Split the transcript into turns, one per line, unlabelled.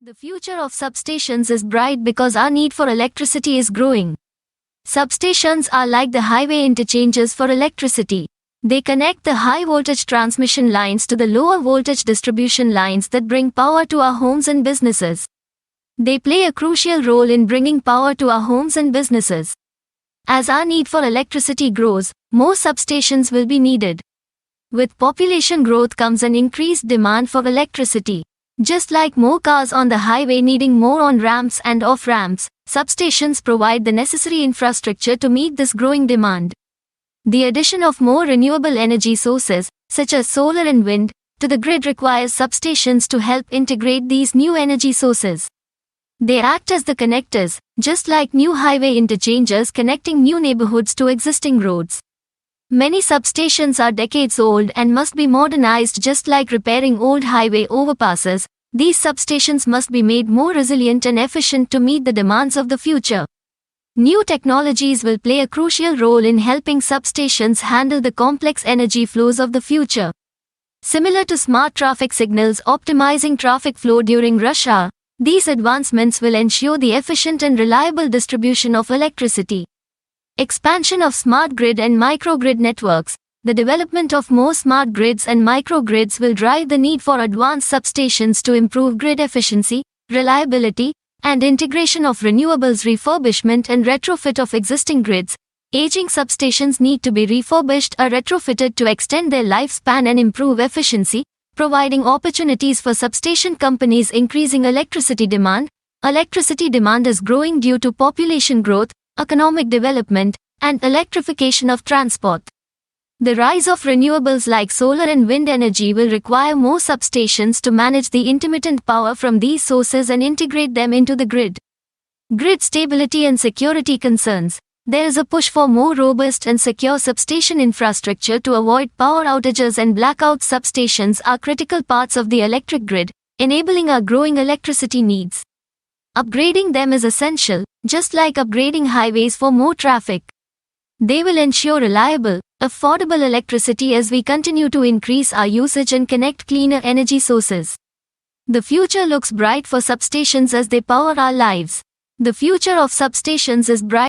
The future of substations is bright because our need for electricity is growing. Substations are like the highway interchanges for electricity. They connect the high voltage transmission lines to the lower voltage distribution lines that bring power to our homes and businesses. They play a crucial role in bringing power to our homes and businesses. As our need for electricity grows, more substations will be needed. With population growth comes an increased demand for electricity. Just like more cars on the highway needing more on-ramps and off-ramps, substations provide the necessary infrastructure to meet this growing demand. The addition of more renewable energy sources, such as solar and wind, to the grid requires substations to help integrate these new energy sources. They act as the connectors, just like new highway interchanges connecting new neighborhoods to existing roads. Many substations are decades old and must be modernized. Just like repairing old highway overpasses, these substations must be made more resilient and efficient to meet the demands of the future. New technologies will play a crucial role in helping substations handle the complex energy flows of the future. Similar to smart traffic signals optimizing traffic flow during rush hour, these advancements will ensure the efficient and reliable distribution of electricity. Expansion of smart grid and microgrid networks. The development of more smart grids and microgrids will drive the need for advanced substations to improve grid efficiency, reliability, and integration of renewables. Refurbishment and retrofit of existing grids. Aging substations need to be refurbished or retrofitted to extend their lifespan and improve efficiency, providing opportunities for substation companies. Increasing electricity demand. Electricity demand is growing due to population growth, economic development, and electrification of transport. The rise of renewables like solar and wind energy will require more substations to manage the intermittent power from these sources and integrate them into the grid. Grid stability and security concerns. There is a push for more robust and secure substation infrastructure to avoid power outages and blackouts. Substations are critical parts of the electric grid, enabling our growing electricity needs. Upgrading them is essential, just like upgrading highways for more traffic. They will ensure reliable, affordable electricity as we continue to increase our usage and connect cleaner energy sources. The future looks bright for substations as they power our lives. The future of substations is bright.